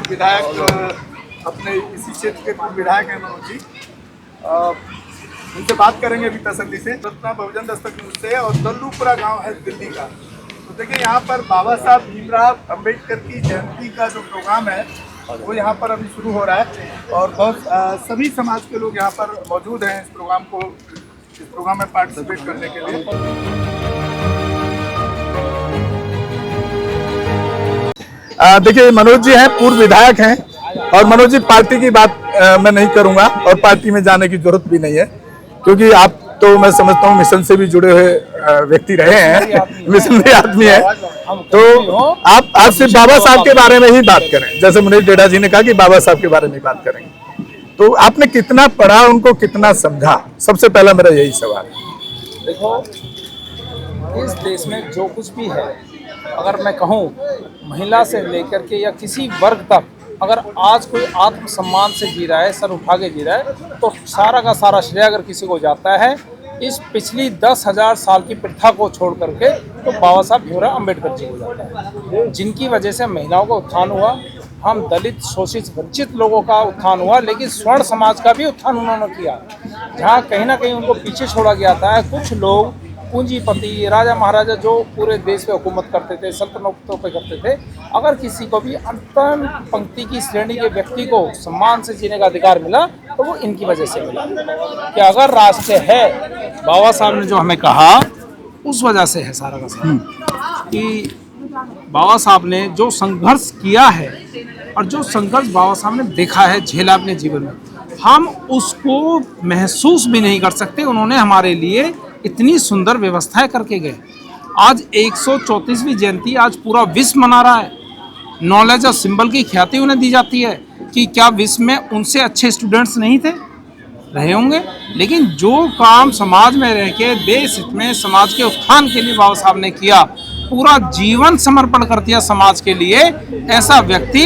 पूर्व विधायक अपने इसी क्षेत्र के पूर्व विधायक हैं मनोज जी। उनसे बात करेंगे अभी तसल्ली से। रत्ना बहुजन दस्तक न्यूज़ से। और दल्लूपुरा गांव है दिल्ली का। तो देखिए यहाँ पर बाबा साहब भीमराव अम्बेडकर की जयंती का जो प्रोग्राम है वो यहाँ पर अभी शुरू हो रहा है और बहुत सभी समाज के लोग यहाँ पर मौजूद हैं इस प्रोग्राम में पार्टिसिपेट करने के लिए। देखिए मनोज जी हैं, पूर्व विधायक हैं और मनोज जी पार्टी की बात मैं नहीं करूंगा और पार्टी में जाने की जरूरत भी नहीं है क्योंकि आप तो मैं समझता हूं मिशन से भी जुड़े हुए व्यक्ति रहे हैं, मिशन में आदमी है। तो आप आज सिर्फ बाबा साहब के बारे में ही बात करें, जैसे मुनीष डेढ़ा जी ने कहा कि बाबा साहब के बारे में बात करेंगे। तो आपने कितना पढ़ा, उनको कितना समझा, सबसे पहला मेरा यही सवाल है। देखो, इस देश में जो कुछ भी है, अगर मैं कहूँ महिला से लेकर के या किसी वर्ग तक, अगर आज कोई आत्मसम्मान से जी रहा है, सर उठा के जी रहा है, तो सारा का सारा श्रेय अगर किसी को जाता है इस पिछली 10,000 साल की प्रथा को छोड़ करके, तो बाबा साहब भीमराव अम्बेडकर जी को जाता है, जिनकी वजह से महिलाओं का उत्थान हुआ, हम दलित शोषित वंचित लोगों का उत्थान हुआ, लेकिन स्वर्ण समाज का भी उत्थान उन्होंने किया। जहाँ कहीं ना कहीं उनको पीछे छोड़ा गया था, कुछ लोग पूंजीपति राजा महाराजा जो पूरे देश पे हुकूमत करते थे, सल्तनतों पे करते थे, अगर किसी को भी अंतिम पंक्ति की श्रेणी के व्यक्ति को सम्मान से जीने का अधिकार मिला तो वो इनकी वजह से मिला। कि अगर राष्ट्र है, बाबा साहब ने जो हमें कहा उस वजह से है सारा का सारा, कि बाबा साहब ने जो संघर्ष किया है और जो संघर्ष बाबा साहब ने देखा है, झेला अपने जीवन में, हम उसको महसूस भी नहीं कर सकते। उन्होंने हमारे लिए इतनी सुंदर व्यवस्थाएं करके गए। आज 134वीं जयंती आज पूरा विश्व मना रहा है। नॉलेज और सिंबल की ख्याति उन्हें दी जाती है कि क्या विश्व में उनसे अच्छे स्टूडेंट्स नहीं थे, रहे होंगे, लेकिन जो काम समाज में रह के देश हित में समाज के उत्थान के लिए बाबा साहब ने किया, पूरा जीवन समर्पण कर दिया समाज के लिए, ऐसा व्यक्ति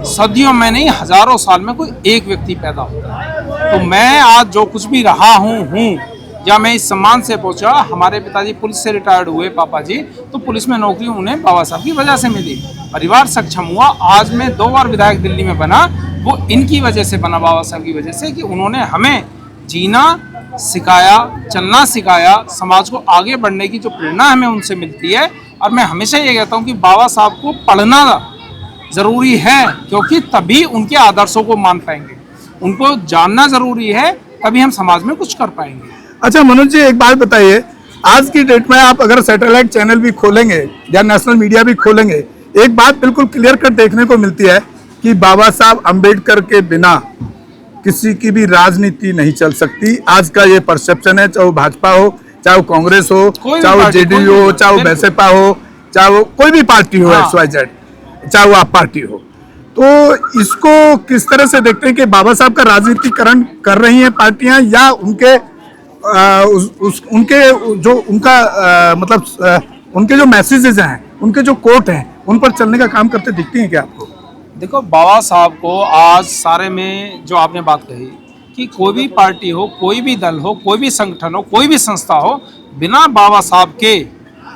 सदियों में नहीं हजारों साल में कोई एक व्यक्ति पैदा होता है। तो मैं आज जो कुछ भी रहा हूँ या मैं इस सम्मान से पहुंचा, हमारे पिताजी पुलिस से रिटायर्ड हुए, पापा जी, तो पुलिस में नौकरी उन्हें बाबा साहब की वजह से मिली, परिवार सक्षम हुआ। आज मैं 2 बार विधायक दिल्ली में बना, वो इनकी वजह से बना, बाबा साहब की वजह से, कि उन्होंने हमें जीना सिखाया, चलना सिखाया, समाज को आगे बढ़ने की जो प्रेरणा हमें उनसे मिलती है। और मैं हमेशा ये कहता हूँ कि बाबा साहब को पढ़ना ज़रूरी है, क्योंकि तभी उनके आदर्शों को मान पाएंगे, उनको जानना ज़रूरी है, तभी हम समाज में कुछ कर पाएंगे। अच्छा मनोज जी, एक बात बताइए, आज की डेट में आप अगर सैटेलाइट चैनल भी खोलेंगे या नेशनल मीडिया भी खोलेंगे, एक बात बिल्कुल क्लियर कट देखने को मिलती है कि बाबा साहब अम्बेडकर के बिना किसी की भी राजनीति नहीं चल सकती। आज का ये परसेप्शन है, चाहे वो भाजपा हो, चाहे वो कांग्रेस हो, चाहे वो जेडीयू हो, चाहे वो बैसपा हो, चाहे वो कोई भी पार्टी हो, XYZ, चाहे वो आप पार्टी हो। तो इसको किस तरह से देखते हैं कि बाबा साहब का राजनीतिकरण कर रही हैं पार्टियां, या उनके उनके जो मैसेजेस हैं, उनके जो कोट हैं, उन पर चलने का काम करते दिखती हैं क्या आपको? देखो, बाबा साहब को आज सारे में जो आपने बात कही कि कोई भी पार्टी हो, कोई भी दल हो, कोई भी संगठन हो, कोई भी संस्था हो, बिना बाबा साहब के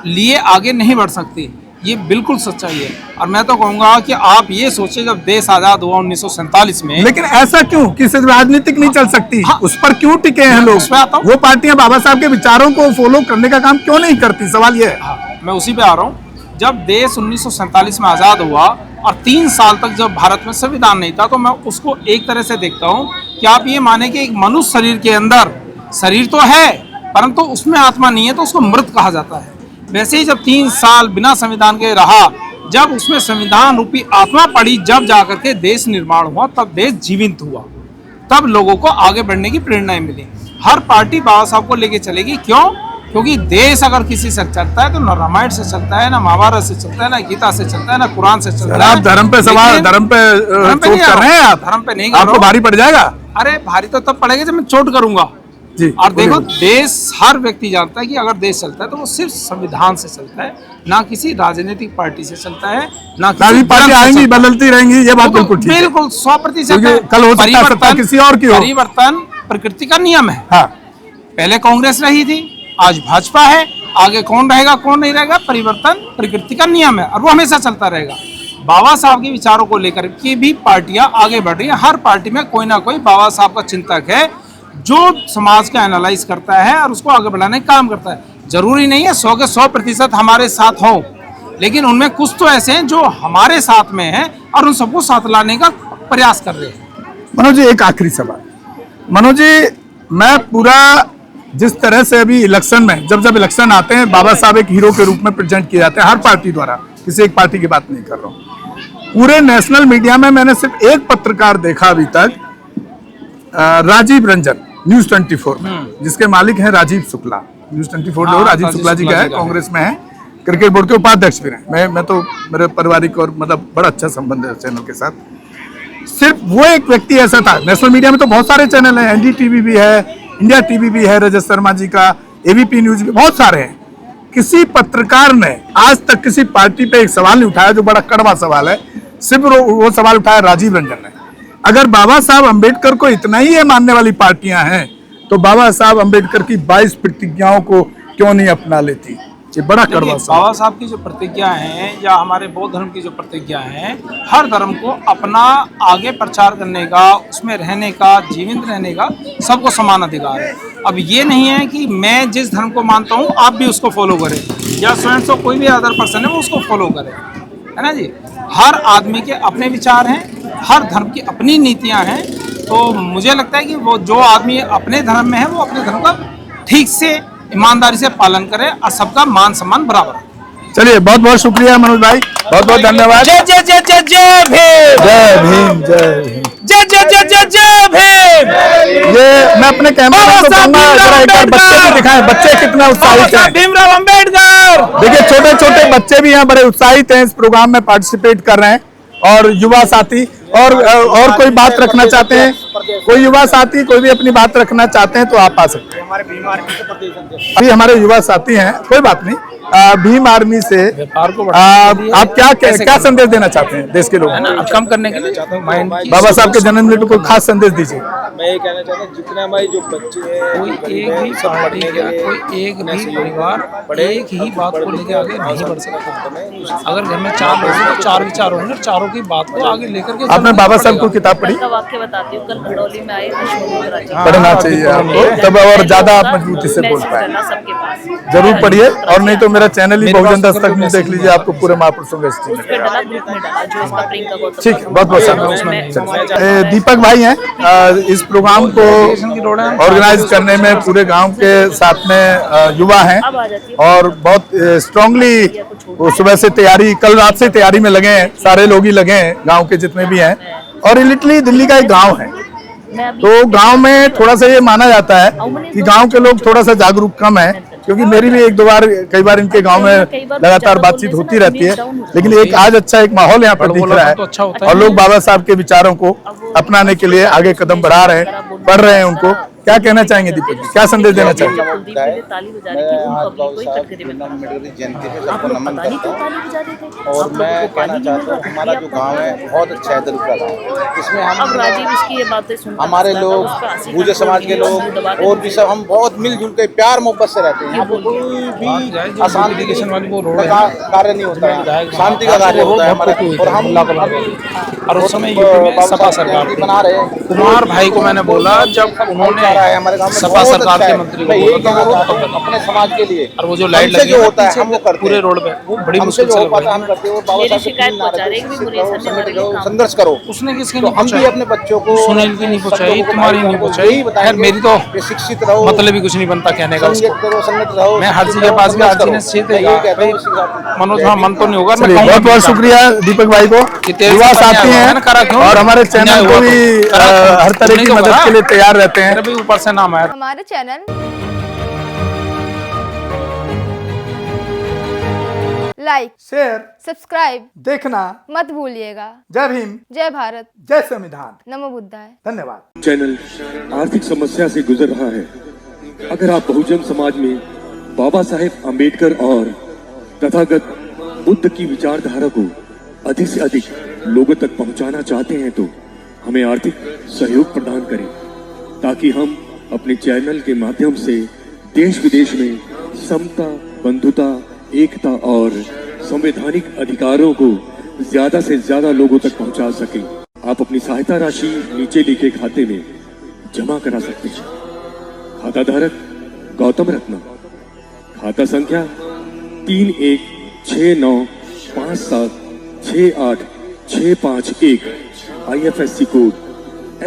लिए आगे नहीं बढ़ सकती, ये बिल्कुल सच्चाई है। और मैं तो कहूँगा कि आप ये सोचिए, जब देश आज़ाद हुआ 1947 में, लेकिन ऐसा क्यों कि सिर्फ राजनीतिक नहीं चल सकती? हाँ, उस पर क्यों टिके हैं लोग? वो पार्टियां बाबा साहब के विचारों को फॉलो करने का काम क्यों नहीं करती? सवाल ये है। हाँ, मैं उसी पे आ रहा हूँ। जब देश 1947 में आज़ाद हुआ और 3 साल तक जब भारत में संविधान नहीं था, तो मैं उसको एक तरह से देखता हूँ कि आप ये माने कि एक मनुष्य शरीर के अंदर शरीर तो है, परंतु उसमें आत्मा नहीं है, तो उसको मृत कहा जाता है। वैसे ही जब 3 साल बिना संविधान के रहा, जब उसमें संविधान रूपी आत्मा पड़ी, जब जाकर के देश निर्माण हुआ, तब देश जीवित हुआ, तब लोगों को आगे बढ़ने की प्रेरणा मिली। हर पार्टी बाबा साहब को लेके चलेगी, क्यों? क्योंकि देश अगर किसी से चलता है तो न रामायण से चलता है, ना महाभारत से चलता है, ना गीता से चलता है, ना कुरान से चलता है। आप धर्म पे सवाल, धर्म पे चोट कर रहे हैं आप? धर्म पे नहीं, आपको भारी पड़ जाएगा। अरे भारी तो तब पड़ेगा जब मैं चोट करूंगा जी। और देखो, देश, हर व्यक्ति जानता है कि अगर देश चलता है तो वो सिर्फ संविधान से चलता है, ना किसी राजनीतिक पार्टी से चलता है, ना किसी पार्टी आएंगी बदलती रहेंगी, ये बात बिल्कुल ठीक है, बिल्कुल 100%। कल हो सकता है सत्ता किसी और की हो। परिवर्तन प्रकृति का नियम है। हाँ। पहले कांग्रेस रही थी, आज भाजपा है, आगे कौन रहेगा कौन नहीं रहेगा, परिवर्तन प्रकृति का नियम है और वो हमेशा चलता रहेगा। बाबा साहब के विचारों को लेकर के भी पार्टियां आगे बढ़ रही हैं। हर पार्टी में कोई ना कोई बाबा साहब का चिंतक है जो समाज का एनालाइज करता है और उसको आगे बढ़ाने का काम करता है। जरूरी नहीं है 100 के 100% हमारे साथ हो, लेकिन उनमें कुछ तो ऐसे हैं जो हमारे साथ में हैं और उन सबको साथ लाने का प्रयास कर रहे हैं। मनोज जी, एक आखिरी सवाल। मनोज जी, मैं पूरा जिस तरह से अभी इलेक्शन में जब इलेक्शन आते हैं, बाबा साहब एक हीरो के रूप में प्रेजेंट किए जाते हैं हर पार्टी द्वारा, किसी एक पार्टी की बात नहीं कर रहा हूँ। पूरे नेशनल मीडिया में मैंने सिर्फ एक पत्रकार देखा अभी तक, राजीव रंजन, न्यूज 24 में, जिसके मालिक हैं राजीव शुक्ला। न्यूज 24 जो राजीव शुक्ला जी का है, कांग्रेस में है, क्रिकेट बोर्ड के उपाध्यक्ष भी रहे। मैं तो मेरे पारिवारिक और मतलब बड़ा अच्छा संबंध है चैनल के साथ। सिर्फ वो एक व्यक्ति ऐसा था। नेशनल मीडिया में तो बहुत सारे चैनल हैं, एनडीटीवी भी है, इंडिया टीवी भी है, रजत शर्मा जी का, एबीपी न्यूज भी, बहुत सारे हैं। किसी पत्रकार ने आज तक किसी पार्टी पे एक सवाल नहीं उठाया, जो बड़ा कड़वा सवाल है। सिर्फ वो सवाल उठाया राजीव रंजन ने। अगर बाबा साहब अंबेडकर को इतना ही ये मानने वाली पार्टियां हैं, तो बाबा साहब अंबेडकर की 22 प्रतिज्ञाओं को क्यों नहीं अपना लेती? ये बड़ा कड़वा सवाल। बाबा साहब की जो प्रतिज्ञा है या हमारे बौद्ध धर्म की जो प्रतिज्ञा है, हर धर्म को अपना आगे प्रचार करने का, उसमें रहने का, जीवित रहने का सबको समान अधिकार है। अब ये नहीं है कि मैं जिस धर्म को मानता हूँ आप भी उसको फॉलो करें, या स्वयं से कोई भी अदर पर्सन है वो उसको फॉलो करे, है ना जी। हर आदमी के अपने विचार हैं, हर धर्म की अपनी नीतियाँ हैं। तो मुझे लगता है कि वो जो आदमी अपने धर्म में है वो अपने धर्म का ठीक से ईमानदारी से पालन करे और सबका मान सम्मान बराबर है। चलिए, बहुत बहुत शुक्रिया मनोज भाई, बहुत बहुत धन्यवाद। जय जय जय जय जय भीम, जय भीम, जय भीम, जय जय जय जय जय भीम। ये मैं अपने कैमरा को कहूंगा, जरा एक बार बच्चे भी दिखाएं, बच्चे कितना उत्साहित हैं। भीमराव अंबेडकर। देखिए, छोटे छोटे बच्चे भी यहाँ बड़े उत्साहित हैं, इस प्रोग्राम में पार्टिसिपेट कर रहे हैं। और युवा साथी और कोई बात रखना चाहते हैं, कोई युवा साथी कोई भी अपनी बात रखना चाहते हैं तो आप आ सकते हैं। अभी हमारे युवा साथी हैं, कोई बात नहीं। भीम आर्मी से आप क्या संदेश देना चाहते हैं देश के लोगों को? कम करने के लिए बाबा साहब के जन्मदिन पर कोई खास संदेश दीजिए। मैं ये कहना चाहता हूँ, जितने हमारे जो बच्चे हैं, कोई एक भी पार्टी का कोई एक भी परिवार एक ही बात को लेकर आगे नहीं बढ़ सकता। अगर घर में 4 लोग हैं तो 4 विचार होंगे, चारों की बात को आगे लेकर के। आपने बाबा साहब को किताब पढ़ी? वाक्य बताती हूँ, कल भड़ोली में आई पढ़ना चाहिए आपको, तब और ज्यादा आप मजबूती से बोल पाए। सबके पास जरूर पढ़िए, और नहीं तो मेरा चैनल ही बहुजन दस्तक में देख लीजिए, आपको पूरे महापुरुषों का हिस्ट्री उसपे डाला, ग्रुप में डाला, जो इसका प्रियंका गौतम। ठीक है, बहुत बहुत धन्यवाद। दीपक भाई हैं, इस प्रोग्राम को ऑर्गेनाइज करने में पूरे गांव के साथ में युवा हैं और बहुत स्ट्रांगली सुबह से तैयारी, कल रात से तैयारी में लगे हैं, सारे लोग ही लगे हैं गांव के जितने भी हैं। और इटली दिल्ली का एक गांव है, तो गांव में थोड़ा सा ये माना जाता है कि गांव के लोग थोड़ा सा जागरूक कम है, क्योंकि मेरी भी एक दो बार कई बार इनके गांव में लगातार बातचीत होती रहती है। लेकिन एक आज अच्छा एक माहौल यहाँ पर दिख रहा है और लोग बाबा साहब के विचारों को अपनाने के लिए आगे कदम बढ़ा रहे हैं, पढ़ रहे हैं। उनको क्या कहना चाहेंगे दीपक जी, क्या संदेश देना चाहेंगे? और मैं कहना चाहता हूँ, हमारा जो गांव है बहुत अच्छा है, दिल का गाँव। इसमें हम हमारे लोग, भूजे समाज के लोग और भी सब, हम बहुत मिलजुल के प्यार मोहब्बत से रहते हैं। यहाँ पे कोई भी अशांति का कार्य नहीं होता है, शांति का कार्य होता है हमारे। और हम और उस समय यूपी में सपा सरकार बना रहे हैं। कुमार भाई को मैंने बोला, जब उन्होंने हमारे गांव में सपा सरकार के मंत्री को अपने समाज के लिए, और वो जो लाइट लगी जो होता है हम वो करते पूरे रोड पे, वो बड़ी मुश्किल से हम करते हैं। बाबा साहब संघर्ष करो, उसने किसकी तो नहीं हम भी अपने बच्चों को, सुनील की नहीं पहुंचाई, तुम्हारी नहीं पहुंचाई, खैर मेरी तो शिक्षित रहो, मतलब ही कुछ नहीं बनता कहने का उसको। करो, संगत रहो। मैं हर चीज के पास गया, हर चीज मनोज हाँ मन तो नहीं होगा। बहुत बहुत शुक्रिया दीपक भाई को, युवा साथी हैं और हमारे चैनल को भी हर तरह की मदद के लिए तैयार रहते हैं। ऊपर से नाम आया हमारे चैनल लाइक, शेयर, सब्सक्राइब देखना मत भूलिएगा। जय भीम, जय भारत, जय संविधान, नमो बुद्धाय। धन्यवाद। चैनल आर्थिक समस्या से गुजर रहा है। अगर आप बहुजन समाज में बाबा साहेब अंबेडकर और तथागत बुद्ध की विचारधारा को अधिक से अधिक लोगों तक पहुंचाना चाहते हैं, तो हमें आर्थिक सहयोग प्रदान करें, ताकि हम अपने चैनल के माध्यम से देश विदेश में समता, बंधुता, एकता और संवैधानिक अधिकारों को ज्यादा से ज्यादा लोगों तक पहुंचा सकें। आप अपनी सहायता राशि नीचे लिखे खाते में जमा करा सकते हैं। खाता धारक गौतम रत्ना, खाता संख्या 3169576865 IFSC कोड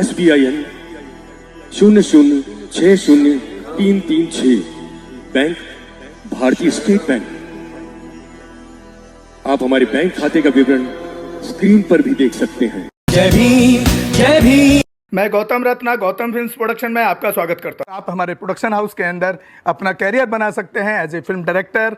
SBIN 0060336, बैंक भारतीय स्टेट बैंक। आप हमारे बैंक खाते का विवरण स्क्रीन पर भी देख सकते हैं। जय भीम जय भीम। मैं गौतम रत्ना गौतम फिल्म्स प्रोडक्शन में आपका स्वागत करता हूं। आप हमारे प्रोडक्शन हाउस के अंदर अपना कैरियर बना सकते हैं as a film director,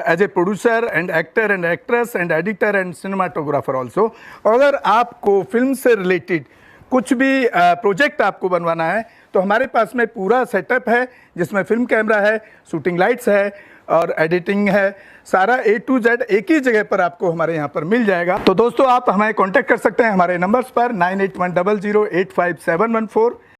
as a producer and actor and actress and editor and cinematographer also. अगर आपको फिल्म से रिलेटेड कुछ भी प्रोजेक्ट आपको बनवाना है तो हमारे पास में पूरा सेटअप है, जिसमें फिल्म कैमरा है, शूटिंग लाइट्स है और एडिटिंग है। सारा A to Z एक ही जगह पर आपको हमारे यहाँ पर मिल जाएगा। तो दोस्तों आप हमें कांटेक्ट कर सकते हैं हमारे नंबर्स पर 9810085714।